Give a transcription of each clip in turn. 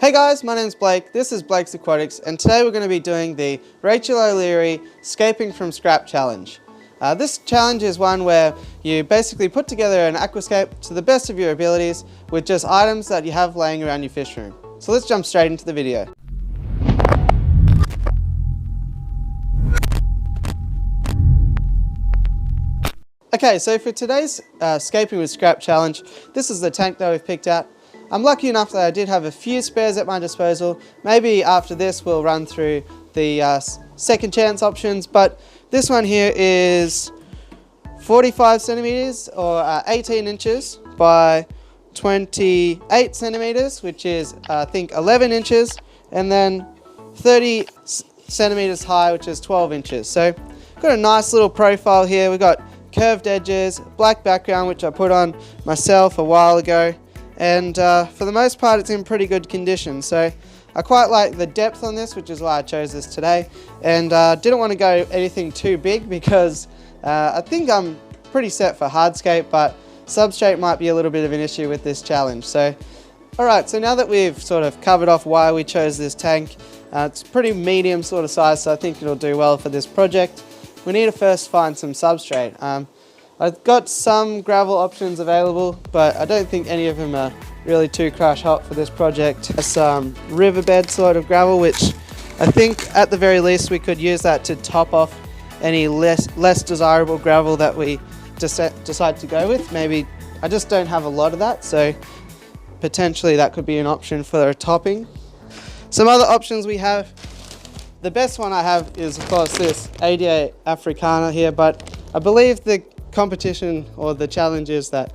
Hey guys, my name's Blake, this is Blake's Aquatics, and today we're going to be doing the Rachel O'Leary Scaping from Scrap Challenge. This challenge is one where you basically put together an aquascape to the best of your abilities with just items that you have laying around your fish room. So let's jump straight into the video. Okay, so for today's Scaping with Scrap Challenge, this is the tank that we've picked out. I'm lucky enough that I did have a few spares at my disposal. Maybe after this we'll run through the second chance options, but this one here is 45 centimeters or 18 inches by 28 centimeters, which is I think 11 inches, and then 30 centimeters high, which is 12 inches. So got a nice little profile here. We've got curved edges, black background, which I put on myself a while ago. And for the most part it's in pretty good condition, so I quite like the depth on this, which is why I chose this today, and didn't want to go anything too big because I think I'm pretty set for hardscape, but substrate might be a little bit of an issue with this challenge. So alright, so now that we've sort of covered off why we chose this tank, it's pretty medium sort of size, so I think it'll do well for this project. We need to first find some substrate. I've got some gravel options available, but I don't think any of them are really too crush hot for this project. Some riverbed sort of gravel, which I think at the very least we could use that to top off any less desirable gravel that we decide to go with. Maybe I just don't have a lot of that, so potentially that could be an option for a topping. Some other options we have. The best one I have is of course this ADA Africana here, but I believe the competition or the challenge is that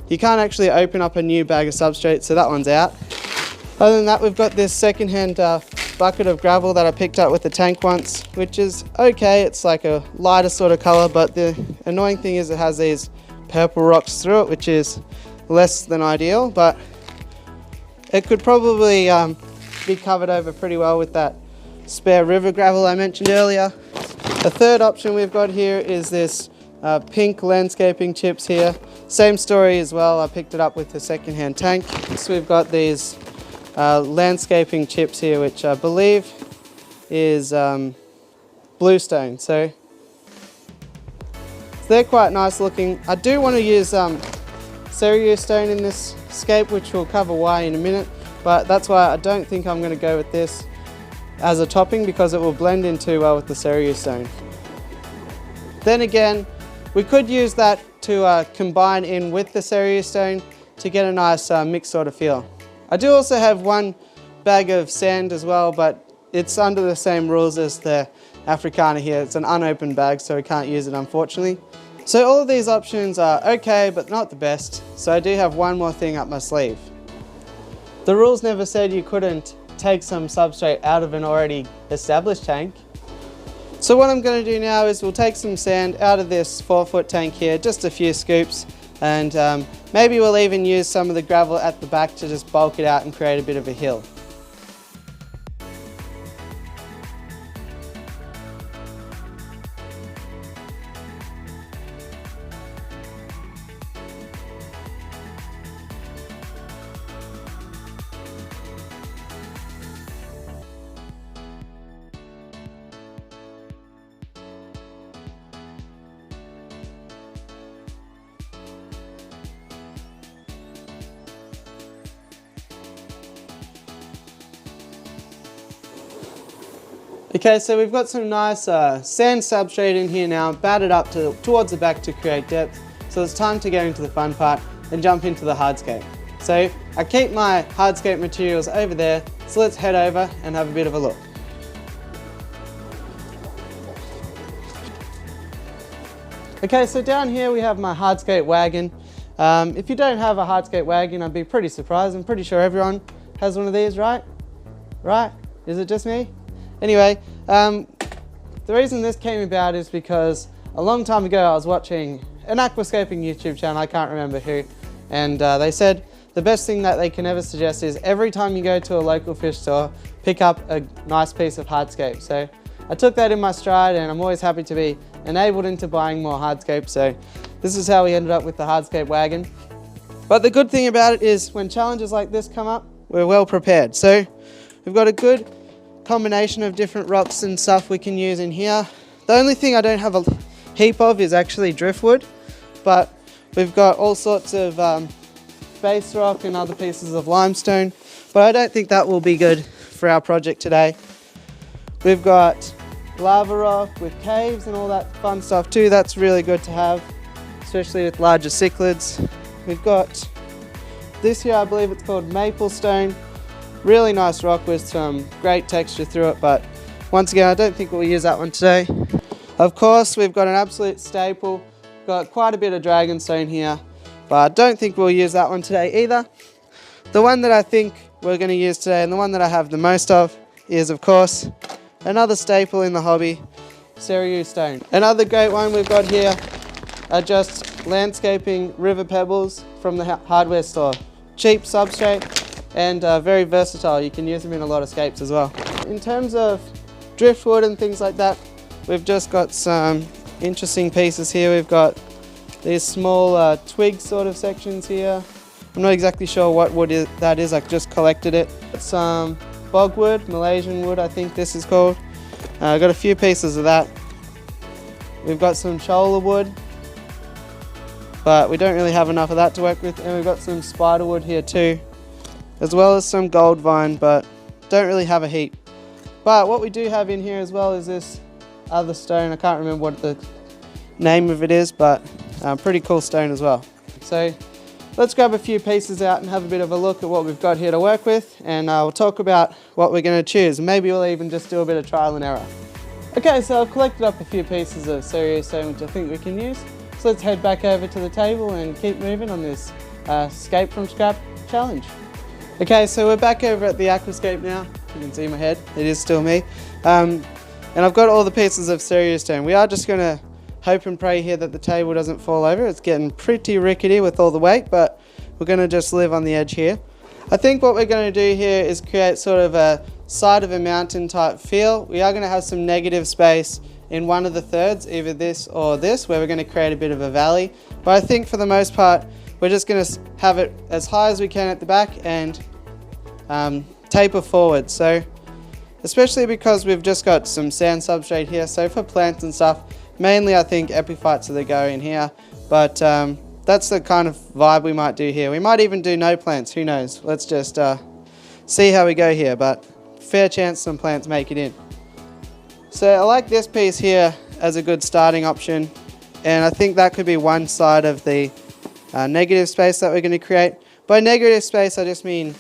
you can't actually open up a new bag of substrate, so that one's out. Other than that, we've got this second-hand bucket of gravel that I picked up with the tank once, which is okay. It's like a lighter sort of color, but the annoying thing is it has these purple rocks through it, which is less than ideal, but it could probably be covered over pretty well with that spare river gravel I mentioned earlier. The third option we've got here is this pink landscaping chips here. Same story as well, I picked it up with the second-hand tank. So we've got these landscaping chips here, which I believe is bluestone. So they're quite nice looking. I do want to use cerulean stone in this scape, which we'll cover why in a minute, but that's why I don't think I'm going to go with this as a topping, because it will blend in too well with the cerulean stone. Then again, we could use that to combine in with the cerulean stone to get a nice mixed sort of feel. I do also have one bag of sand as well, but it's under the same rules as the Africana here. It's an unopened bag, so we can't use it unfortunately. So all of these options are okay, but not the best. So I do have one more thing up my sleeve. The rules never said you couldn't take some substrate out of an already established tank. So what I'm going to do now is we'll take some sand out of this 4-foot tank here, just a few scoops, and maybe we'll even use some of the gravel at the back to just bulk it out and create a bit of a hill. Okay, so we've got some nice sand substrate in here now, battered up towards the back to create depth. So it's time to get into the fun part and jump into the hardscape. So I keep my hardscape materials over there, so let's head over and have a bit of a look. Okay, so down here we have my hardscape wagon. If you don't have a hardscape wagon, I'd be pretty surprised. I'm pretty sure everyone has one of these, right? Right? Is it just me? Anyway, the reason this came about is because a long time ago I was watching an Aquascaping YouTube channel, I can't remember who, and they said the best thing that they can ever suggest is every time you go to a local fish store, pick up a nice piece of hardscape. So I took that in my stride, and I'm always happy to be enabled into buying more hardscape. So this is how we ended up with the hardscape wagon. But the good thing about it is when challenges like this come up, we're well prepared. So we've got a good combination of different rocks and stuff we can use in here. The only thing I don't have a heap of is actually driftwood, but we've got all sorts of base rock and other pieces of limestone, but I don't think that will be good for our project today. We've got lava rock with caves and all that fun stuff too. That's really good to have, especially with larger cichlids. We've got this here, I believe it's called maple stone. Really nice rock with some great texture through it, but once again, I don't think we'll use that one today. Of course, we've got an absolute staple. Got quite a bit of dragonstone here, but I don't think we'll use that one today either. The one that I think we're going to use today, and the one that I have the most of, is of course another staple in the hobby, Cereus stone. Another great one we've got here are just landscaping river pebbles from the hardware store. Cheap substrate and very versatile. You can use them in a lot of scapes as well. In terms of driftwood and things like that, we've just got some interesting pieces here. We've got these small twig sort of sections here. I'm not exactly sure what wood that is, I just collected it. Some bogwood, Malaysian wood I think this is called. Got a few pieces of that. We've got some cholla wood, but we don't really have enough of that to work with, and we've got some spider wood here too, as well as some gold vine, but don't really have a heap. But what we do have in here as well is this other stone. I can't remember what the name of it is, but pretty cool stone as well. So let's grab a few pieces out and have a bit of a look at what we've got here to work with, and we'll talk about what we're going to choose. Maybe we'll even just do a bit of trial and error. Okay, so I've collected up a few pieces of Cereus stone which I think we can use. So let's head back over to the table and keep moving on this Scape from Scrap challenge. Okay, so we're back over at the Aquascape now. You can see my head, it is still me. And I've got all the pieces of Cereus stone. We are just going to hope and pray here that the table doesn't fall over. It's getting pretty rickety with all the weight, but we're going to just live on the edge here. I think what we're going to do here is create sort of a side of a mountain type feel. We are going to have some negative space in one of the thirds, either this or this, where we're going to create a bit of a valley. But I think for the most part, we're just going to have it as high as we can at the back and taper forward. So especially because we've just got some sand substrate here, so for plants and stuff, mainly I think epiphytes are the go in here, but that's the kind of vibe we might do here. We might even do no plants, who knows. Let's just see how we go here, but fair chance some plants make it in. So I like this piece here as a good starting option, and I think that could be one side of the negative space that we're going to create. By negative space I just mean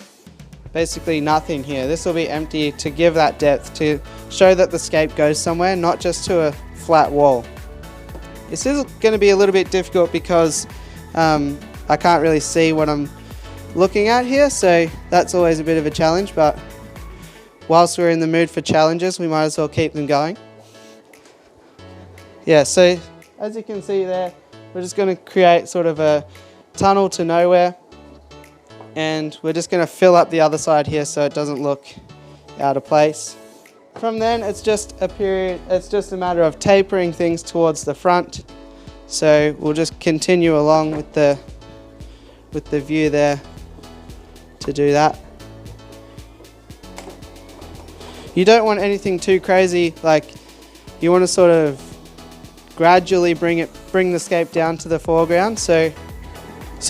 basically nothing here. This will be empty to give that depth, to show that the scape goes somewhere, not just to a flat wall. This is going to be a little bit difficult because I can't really see what I'm looking at here, so that's always a bit of a challenge, but whilst we're in the mood for challenges, we might as well keep them going. Yeah, so as you can see there, we're just going to create sort of a tunnel to nowhere, and we're just going to fill up the other side here so it doesn't look out of place. From then it's just a matter of tapering things towards the front. So we'll just continue along with the view there to do that. You don't want anything too crazy, like you want to sort of gradually bring the scape down to the foreground. So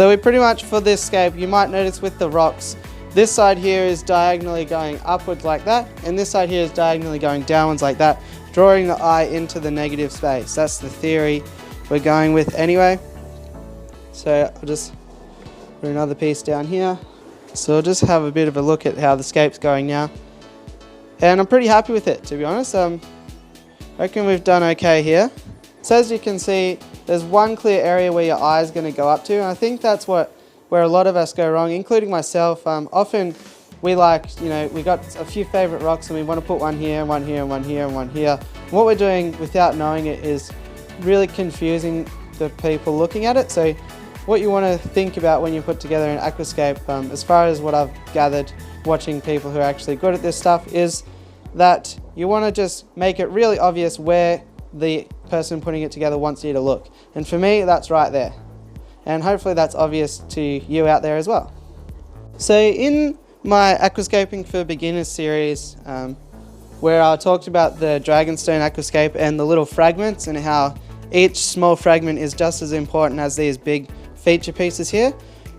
we pretty much, for this scape, you might notice with the rocks, this side here is diagonally going upwards like that, and this side here is diagonally going downwards like that, drawing the eye into the negative space. That's the theory we're going with anyway. So I'll just put another piece down here. So I'll just have a bit of a look at how the scape's going now. And I'm pretty happy with it, to be honest. I reckon we've done okay here. So as you can see, there's one clear area where your eye is going to go up to, and I think that's where a lot of us go wrong, including myself. Often we we got a few favourite rocks and we want to put one here, one here, one here, and one here. And what we're doing without knowing it is really confusing the people looking at it. So what you want to think about when you put together an aquascape, as far as what I've gathered watching people who are actually good at this stuff, is that you want to just make it really obvious where the person putting it together wants you to look. And for me, that's right there. And hopefully that's obvious to you out there as well. So in my Aquascaping for Beginners series, where I talked about the Dragonstone Aquascape and the little fragments and how each small fragment is just as important as these big feature pieces here.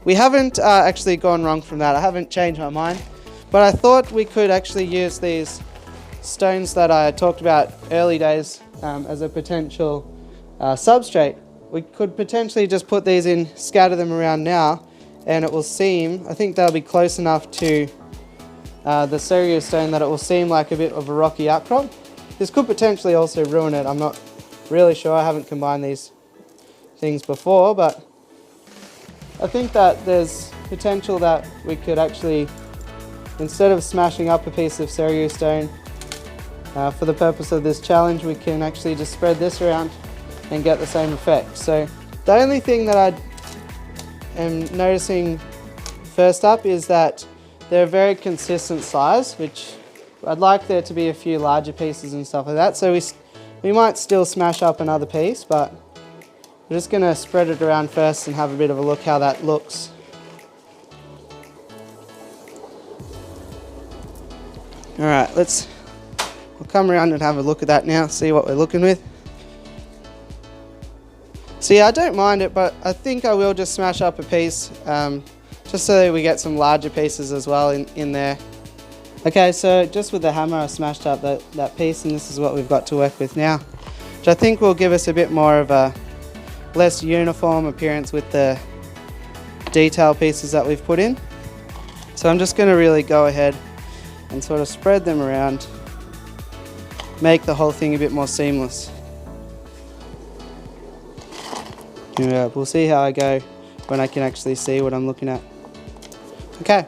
We haven't actually gone wrong from that. I haven't changed my mind, but I thought we could actually use these stones that I talked about early days as a potential substrate. We could potentially just put these in, scatter them around now, and it will seem, I think they'll be close enough to the cereal stone that it will seem like a bit of a rocky outcrop. This could potentially also ruin it. I'm not really sure. I haven't combined these things before, but I think that there's potential that we could actually, instead of smashing up a piece of cereal stone, for the purpose of this challenge, we can actually just spread this around and get the same effect. So the only thing that I am noticing first up is that they're a very consistent size, which I'd like there to be a few larger pieces and stuff like that. So we might still smash up another piece, but we're just going to spread it around first and have a bit of a look how that looks. Alright, we'll come around and have a look at that now, see what we're looking with. So yeah, I don't mind it, but I think I will just smash up a piece, just so that we get some larger pieces as well in there. Okay, so just with the hammer I smashed up that piece, and this is what we've got to work with now, which I think will give us a bit more of a less uniform appearance with the detail pieces that we've put in. So I'm just going to really go ahead and sort of spread them around, make the whole thing a bit more seamless. Yeah, we'll see how I go when I can actually see what I'm looking at. Okay,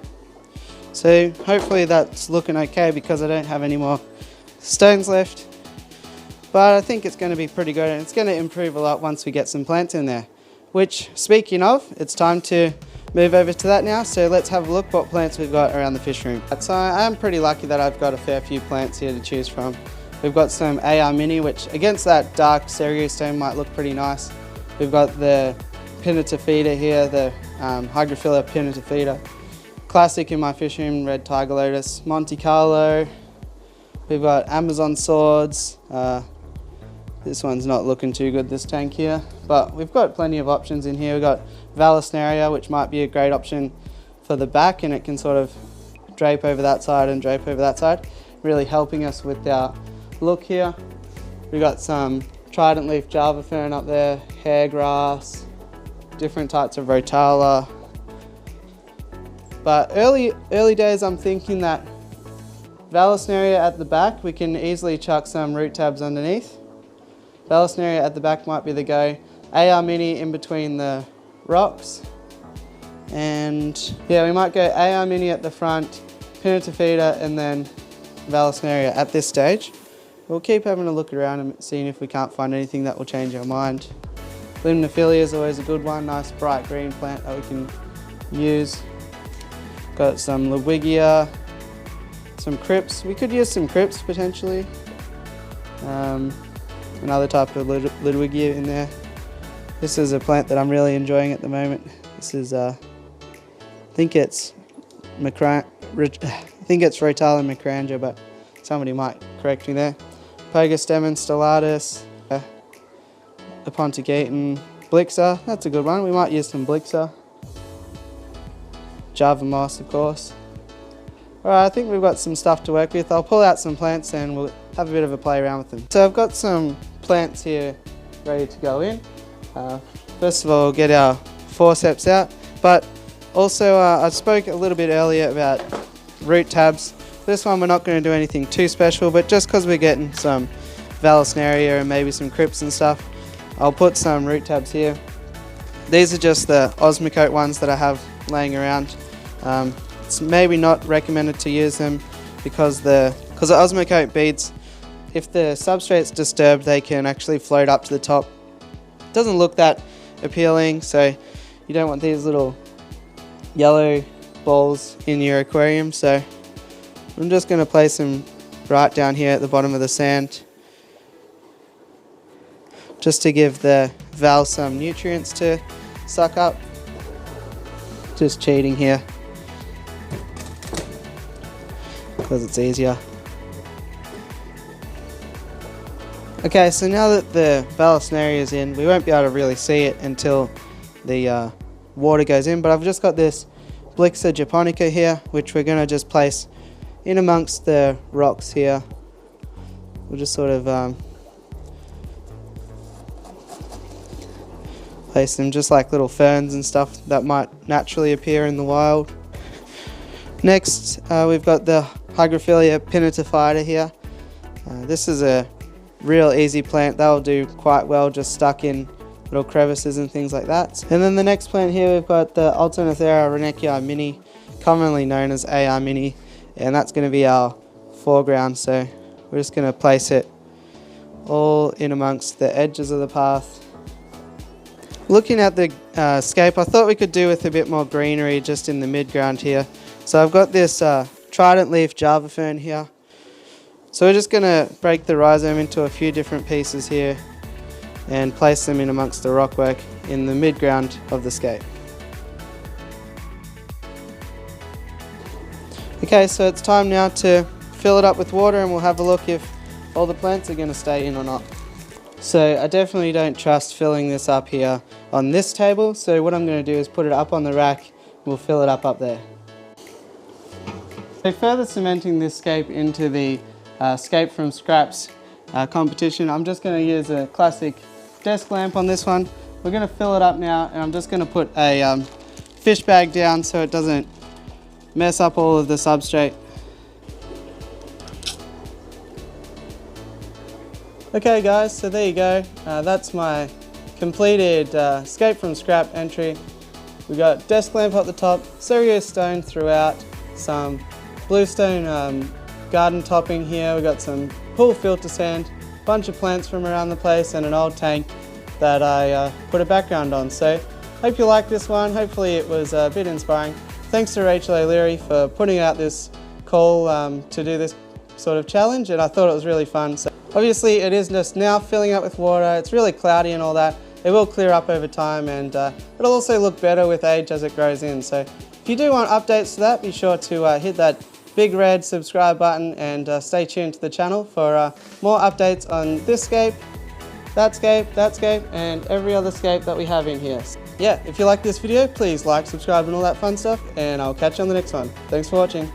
so hopefully that's looking okay because I don't have any more stones left. But I think it's going to be pretty good, and it's going to improve a lot once we get some plants in there. Which, speaking of, it's time to move over to that now. So let's have a look what plants we've got around the fish room. So I am pretty lucky that I've got a fair few plants here to choose from. We've got some AR Mini, which against that dark cereal stone might look pretty nice. We've got the Pinnatifida here, the Hygrophila Pinnatifida. Classic in my fish room, Red Tiger Lotus, Monte Carlo. We've got Amazon Swords. This one's not looking too good, this tank here. But we've got plenty of options in here. We've got Vallisneria, which might be a great option for the back, and it can sort of drape over that side and drape over that side, really helping us with our look here. We've got some Trident Leaf Java Fern up there, Hairgrass, different types of Rotala. But early days, I'm thinking that Vallisneria at the back, we can easily chuck some root tabs underneath. Vallisneria at the back might be the go. AR Mini in between the rocks. And yeah, we might go AR Mini at the front, Pinnatifida, and then Vallisneria at this stage. We'll keep having a look around and seeing if we can't find anything that will change our mind. Limnophilia is always a good one, nice bright green plant that we can use. Got some Ludwigia, some Crypts. We could use some Crypts potentially. Another type of Ludwigia in there. This is a plant that I'm really enjoying at the moment. This is, I think it's Rotala Macrandra, but somebody might correct me there. Pogostemon stellatus, Apontigaton, Blixer, that's a good one. We might use some Blixer. Java Moss, of course. Alright, I think we've got some stuff to work with. I'll pull out some plants and we'll have a bit of a play around with them. So I've got some plants here ready to go in. First of all, we'll get our forceps out, but also I spoke a little bit earlier about root tabs. This one we're not going to do anything too special, but just because we're getting some Vallisneria and maybe some Crypts and stuff, I'll put some root tabs here. These are just the Osmocote ones that I have laying around. It's maybe not recommended to use them because the Osmocote beads, if the substrate's disturbed, they can actually float up to the top. It doesn't look that appealing, so you don't want these little yellow balls in your aquarium. So I'm just going to place them right down here at the bottom of the sand, just to give the val some nutrients to suck up. Just cheating here. because it's easier. Okay, so now that the balustrade is in, we won't be able to really see it until the water goes in, but I've just got this Blixa japonica here, which we're going to just place in amongst the rocks here. We'll just sort of place them just like little ferns and stuff that might naturally appear in the wild. Next, we've got the Hygrophila pinnatophyta here. This is a real easy plant. That'll do quite well just stuck in little crevices and things like that. And then the next plant here, we've got the Alternithera renekii mini, commonly known as AR mini, and that's going to be our foreground. So we're just going to place it all in amongst the edges of the path. Looking at the scape, I thought we could do with a bit more greenery just in the midground here. So I've got this trident leaf Java fern here. So we're just going to break the rhizome into a few different pieces here and place them in amongst the rockwork in the midground of the scape. Okay, so it's time now to fill it up with water, and we'll have a look if all the plants are going to stay in or not. So I definitely don't trust filling this up here on this table, so what I'm going to do is put it up on the rack. We'll fill it up there. So further cementing this scape into the Scape from Scraps competition, I'm just going to use a classic desk lamp on this one. We're going to fill it up now, and I'm just going to put a fish bag down so it doesn't mess up all of the substrate. Okay guys, so there you go. That's my completed Scape from Scrap entry. We got desk lamp at the top, serious stone throughout, some bluestone garden topping here. We got some pool filter sand, bunch of plants from around the place, and an old tank that I put a background on. So hope you like this one. Hopefully it was a bit inspiring. Thanks to Rachel O'Leary for putting out this call to do this sort of challenge, and I thought it was really fun. So obviously it is just now filling up with water. It's really cloudy and all that. It will clear up over time, and it'll also look better with age as it grows in. So if you do want updates to that, be sure to hit that big red subscribe button and stay tuned to the channel for more updates on this scape, that scape, and every other scape that we have in here. Yeah, if you like this video, please like, subscribe and all that fun stuff, and I'll catch you on the next one. Thanks for watching.